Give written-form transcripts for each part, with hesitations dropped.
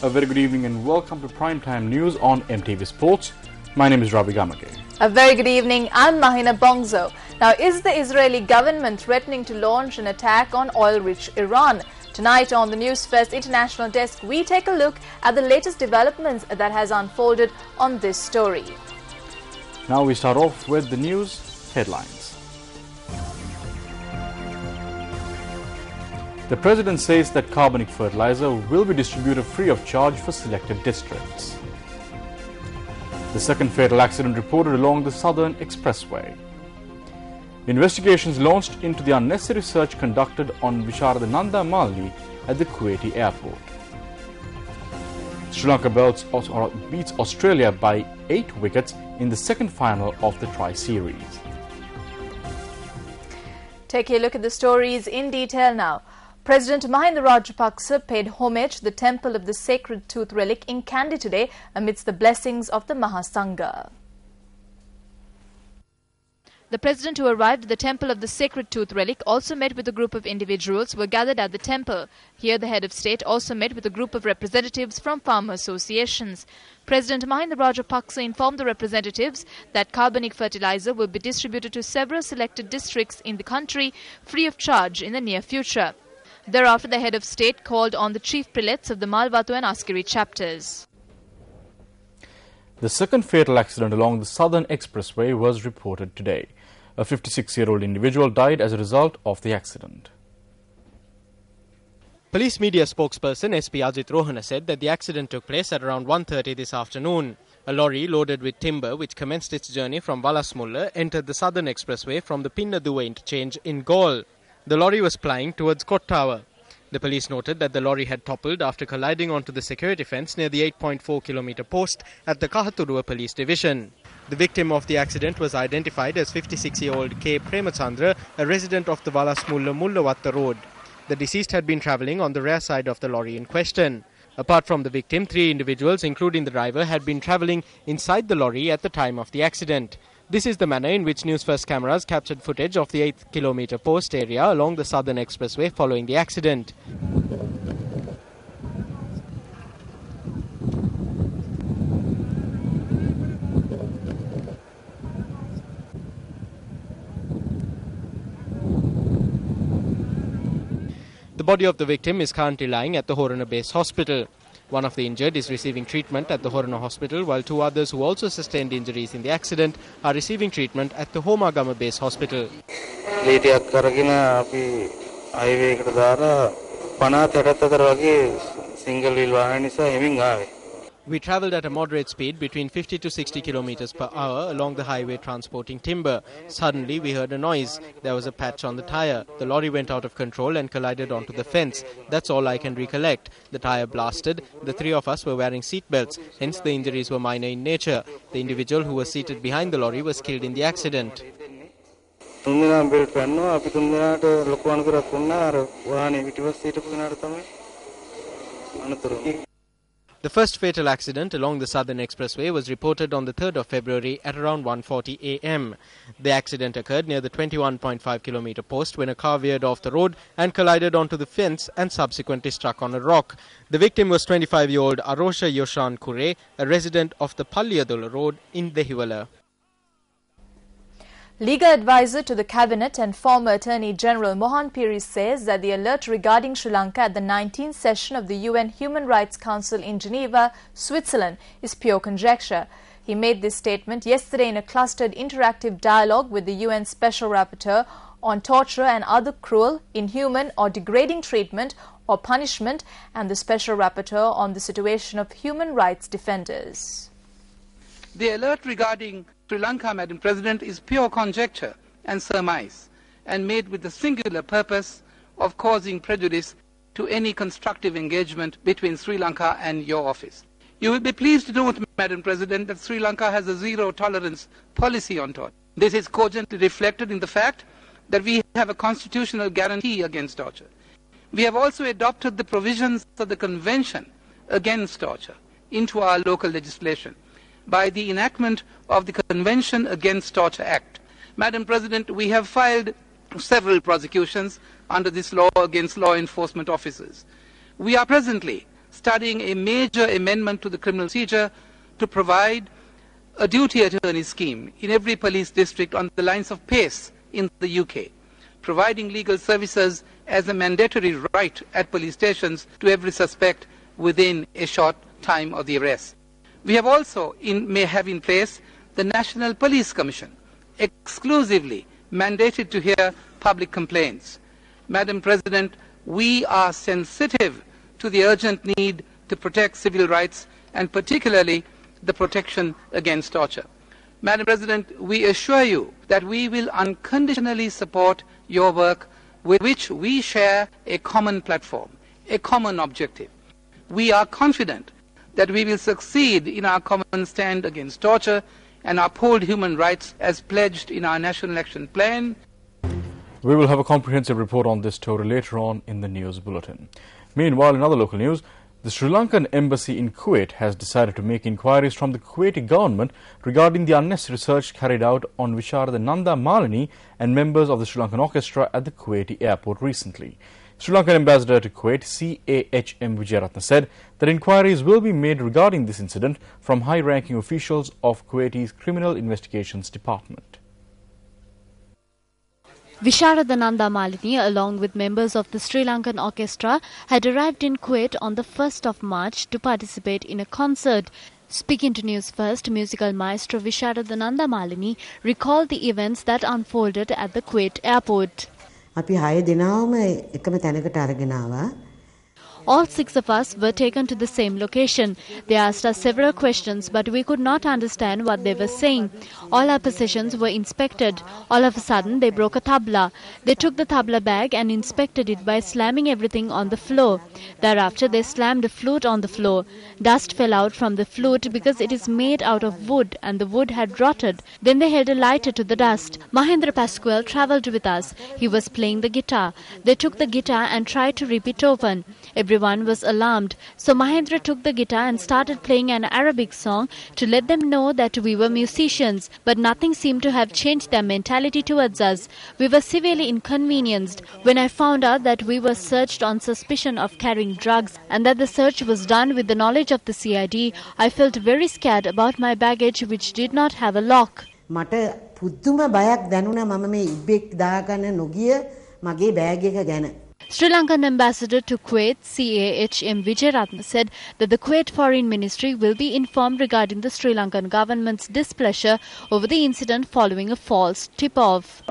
A very good evening and welcome to Primetime News on MTV Sports. My name is Ravi Gamage. A very good evening. I'm Mahina Bongzo. Now, is the Israeli government threatening to launch an attack on oil-rich Iran? Tonight on the Newsfest International Desk, we take a look at the latest developments that has unfolded on this story. Now we start off with the news headlines. The President says that carbonic fertilizer will be distributed free of charge for selected districts. The second fatal accident reported along the Southern Expressway. Investigations launched into the unnecessary search conducted on Visharadhananda Malli at the Kuwaiti airport. Sri Lanka beats Australia by 8 wickets in the second final of the Tri-Series. Take a look at the stories in detail now. President Mahinda Rajapaksa paid homage to the Temple of the Sacred Tooth Relic in Kandy today amidst the blessings of the Mahasangha. The President, who arrived at the Temple of the Sacred Tooth Relic, also met with a group of individuals who were gathered at the temple. Here, the head of state also met with a group of representatives from farmer associations. President Mahinda Rajapaksa informed the representatives that carbonic fertilizer will be distributed to several selected districts in the country free of charge in the near future. Thereafter, the head of state called on the chief prelates of the Malwatu and Askari chapters. The second fatal accident along the Southern Expressway was reported today. A 56-year-old individual died as a result of the accident. Police media spokesperson SP Ajit Rohana said that the accident took place at around 1:30 this afternoon. A lorry loaded with timber, which commenced its journey from Valasmulla, entered the Southern Expressway from the Pinnaduwa interchange in Galle. The lorry was plying towards Kottawa. The police noted that the lorry had toppled after colliding onto the security fence near the 8.4-kilometre post at the Kahaturuwa police division. The victim of the accident was identified as 56-year-old K. Premachandra, a resident of the Valasmulla Mullawatta road. The deceased had been travelling on the rear side of the lorry in question. Apart from the victim, 3 individuals, including the driver, had been travelling inside the lorry at the time of the accident. This is the manner in which Newsfirst cameras captured footage of the 8-kilometre post area along the Southern Expressway following the accident. The body of the victim is currently lying at the Horana Base Hospital. One of the injured is receiving treatment at the Horana Hospital, while 2 others who also sustained injuries in the accident are receiving treatment at the Homagama Base Hospital. We travelled at a moderate speed between 50 to 60 kilometers per hour along the highway transporting timber. Suddenly we heard a noise. There was a patch on the tyre. The lorry went out of control and collided onto the fence. That's all I can recollect. The tyre blasted. The 3 of us were wearing seat belts. Hence the injuries were minor in nature. The individual who was seated behind the lorry was killed in the accident. The first fatal accident along the Southern Expressway was reported on the 3rd of February at around 1:40 a.m. The accident occurred near the 21.5-kilometre post when a car veered off the road and collided onto the fence and subsequently struck on a rock. The victim was 25-year-old Arosha Yoshan Kure, a resident of the Palliyadula road in Dehiwala. Legal advisor to the Cabinet and former Attorney General Mohan Piri says that the alert regarding Sri Lanka at the 19th session of the UN Human Rights Council in Geneva, Switzerland, is pure conjecture. He made this statement yesterday in a clustered interactive dialogue with the UN Special Rapporteur on torture and other cruel, inhuman or degrading treatment or punishment and the Special Rapporteur on the situation of human rights defenders. The alert regarding Sri Lanka, Madam President, is pure conjecture and surmise and made with the singular purpose of causing prejudice to any constructive engagement between Sri Lanka and your office. You will be pleased to note, Madam President, that Sri Lanka has a zero-tolerance policy on torture. This is cogently reflected in the fact that we have a constitutional guarantee against torture. We have also adopted the provisions of the Convention Against Torture into our local legislation by the enactment of the Convention Against Torture Act. Madam President, we have filed several prosecutions under this law against law enforcement officers. We are presently studying a major amendment to the criminal procedure to provide a duty attorney scheme in every police district on the lines of PACE in the UK, providing legal services as a mandatory right at police stations to every suspect within a short time of the arrest. We have also may have in place the National Police Commission, exclusively mandated to hear public complaints. Madam President, we are sensitive to the urgent need to protect civil rights and particularly the protection against torture. Madam President, we assure you that we will unconditionally support your work with which we share a common platform, a common objective. We are confident that we will succeed in our common stand against torture and uphold human rights as pledged in our National Action Plan. We will have a comprehensive report on this story later on in the news bulletin. Meanwhile, in other local news, the Sri Lankan embassy in Kuwait has decided to make inquiries from the Kuwaiti government regarding the unnecessary search carried out on Visharada Nanda Malini and members of the Sri Lankan orchestra at the Kuwaiti airport recently. Sri Lankan ambassador to Kuwait, CAHM Wijeyaratne, said that inquiries will be made regarding this incident from high-ranking officials of Kuwaiti's Criminal Investigations Department. Visharada Nanda Malini, along with members of the Sri Lankan orchestra, had arrived in Kuwait on the 1st of March to participate in a concert. Speaking to News First, musical maestro Visharada Nanda Malini recalled the events that unfolded at the Kuwait airport. All 6 of us were taken to the same location. They asked us several questions, but we could not understand what they were saying. All our possessions were inspected. All of a sudden, they broke a tabla. They took the tabla bag and inspected it by slamming everything on the floor. Thereafter, they slammed a flute on the floor. Dust fell out from the flute because it is made out of wood and the wood had rotted. Then they held a lighter to the dust. Mahendra Pasquale travelled with us. He was playing the guitar. They took the guitar and tried to rip it open. Everyone was alarmed, so Mahendra took the guitar and started playing an Arabic song to let them know that we were musicians, but nothing seemed to have changed their mentality towards us. We were severely inconvenienced. When I found out that we were searched on suspicion of carrying drugs and that the search was done with the knowledge of the CID, I felt very scared about my baggage which did not have a lock. මට පුදුම බයක් දැනුණා මම මේ ඉබ්බෙක් දාගන්න නොගිය මගේ bag එක ගැන. Sri Lankan ambassador to Kuwait, CAHM Wijeyaratne, said that the Kuwait Foreign Ministry will be informed regarding the Sri Lankan government's displeasure over the incident following a false tip-off.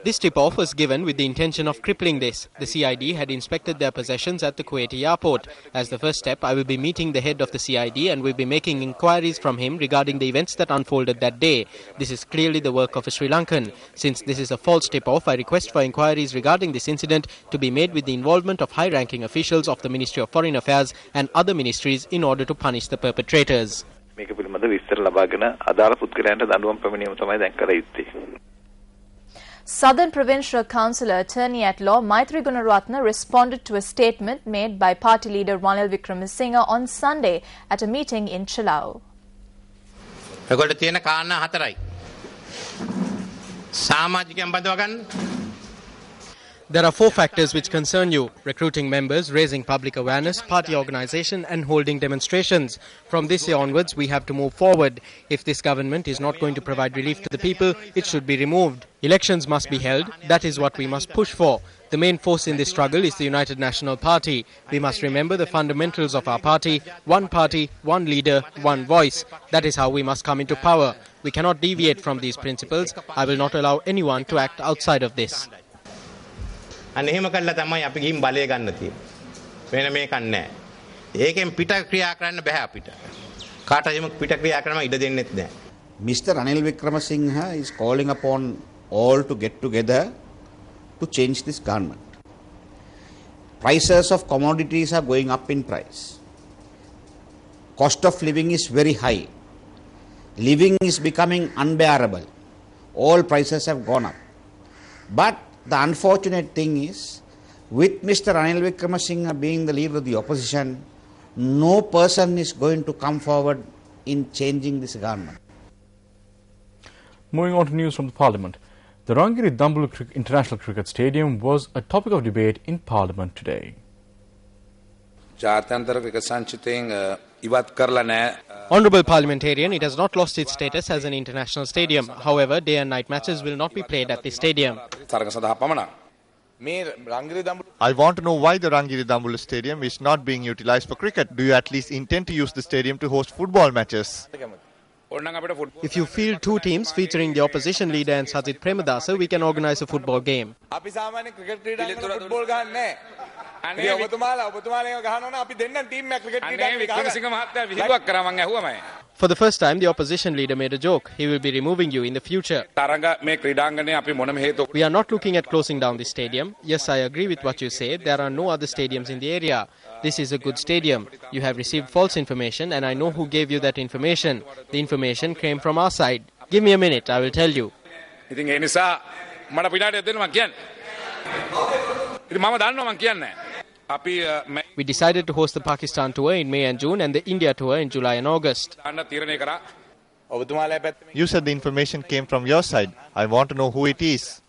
This tip-off was given with the intention of crippling this. The CID had inspected their possessions at the Kuwaiti airport. As the first step, I will be meeting the head of the CID and will be making inquiries from him regarding the events that unfolded that day. This is clearly the work of a Sri Lankan. Since this is a false tip-off, I request for inquiries regarding this incident to be made with the involvement of high-ranking officials of the Ministry of Foreign Affairs and other ministries in order to punish the perpetrators. Southern Provincial Councillor Attorney-at-Law Maitri Gunaratne responded to a statement made by party leader Ranil Wickremesinghe on Sunday at a meeting in Chilau. There are 4 factors which concern you: recruiting members, raising public awareness, party organisation and holding demonstrations. From this year onwards, we have to move forward. If this government is not going to provide relief to the people, it should be removed. Elections must be held. That is what we must push for. The main force in this struggle is the United National Party. We must remember the fundamentals of our party: one leader, one voice. That is how we must come into power. We cannot deviate from these principles. I will not allow anyone to act outside of this. අන්න එහෙම කළා තමයි අපි ගිහින් බලය ගන්න තියෙන්නේ. වෙන මේකක් නැහැ. ඒකෙන් පිට ක්‍රියා කරන්න බෑ අපිට. කාටදම පිට ක්‍රියා කරනම ඉඩ දෙන්නෙත් නැහැ. Mr. Ranil Wickremesinghe is calling upon all to get together to change this government. Prices of commodities are going up in price. Cost of living is very high. Living is becoming unbearable. All prices have gone up. But the unfortunate thing is, with Mr. Ranil Wickremesinghe being the leader of the opposition, no person is going to come forward in changing this government. Moving on to news from the Parliament. The Rangiri Dambula International Cricket Stadium was a topic of debate in Parliament today. Honourable Parliamentarian, it has not lost its status as an international stadium. However, day and night matches will not be played at the stadium. I want to know why the Rangiri Dambula Stadium is not being utilised for cricket. Do you at least intend to use the stadium to host football matches? If you field two teams featuring the opposition leader and Sajid Premadasa, we can organise a football game. For the first time, the opposition leader made a joke. He will be removing you in the future. We are not looking at closing down the stadium. Yes, I agree with what you say. There are no other stadiums in the area. This is a good stadium. You have received false information and I know who gave you that information. The information came from our side. Give me a minute, I will tell you. We decided to host the Pakistan tour in May and June and the India tour in July and August. You said the information came from your side. I want to know who it is.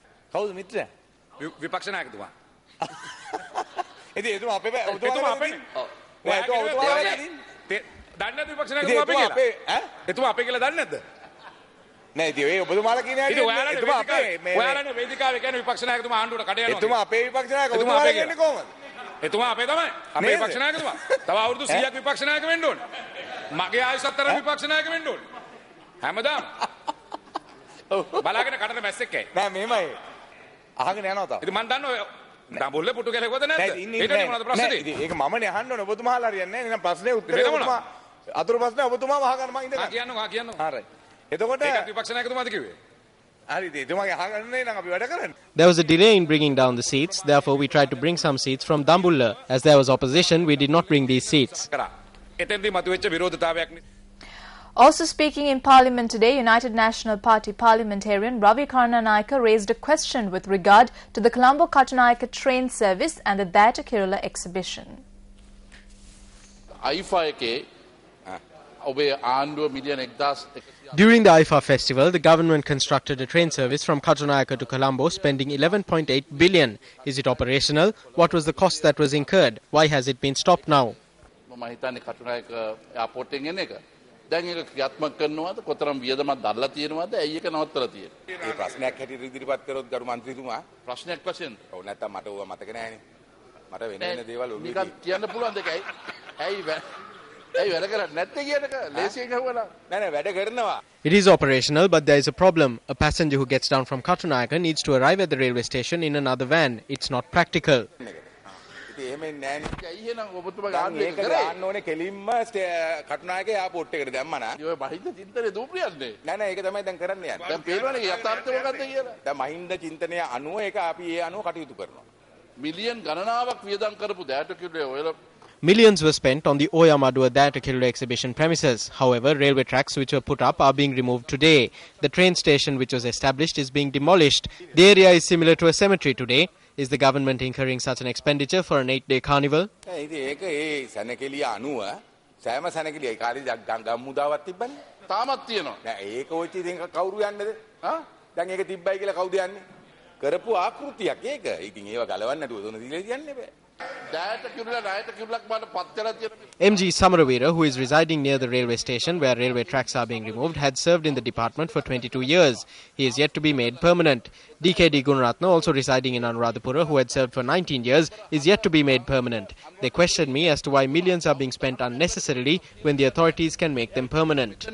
There was a delay in bringing down the seats, therefore we tried to bring some seats from Dambulla. As there was opposition, we did not bring these seats. Also speaking in Parliament today, United National Party parliamentarian Ravi Karnanayaka raised a question with regard to the Colombo-Katunayake train service and the Dayata Kirula exhibition. During the IFA festival, the government constructed a train service from Katunayake to Colombo, spending 11.8 billion. Is it operational? What was the cost that was incurred? Why has it been stopped now? It is operational, but there is a problem. A passenger who gets down from Katunayake needs to arrive at the railway station in another van. It's not practical. Millions were spent on the Oya Madua Dayata Kirula exhibition premises. However, railway tracks which were put up are being removed today. The train station which was established is being demolished. The area is similar to a cemetery today. Is the government incurring such an expenditure for an 8-day carnival? MG Samaravira, who is residing near the railway station where railway tracks are being removed, had served in the department for 22 years. He is yet to be made permanent. DKD Gunaratna, also residing in Anuradhapura, who had served for 19 years, is yet to be made permanent. They questioned me as to why millions are being spent unnecessarily when the authorities can make them permanent.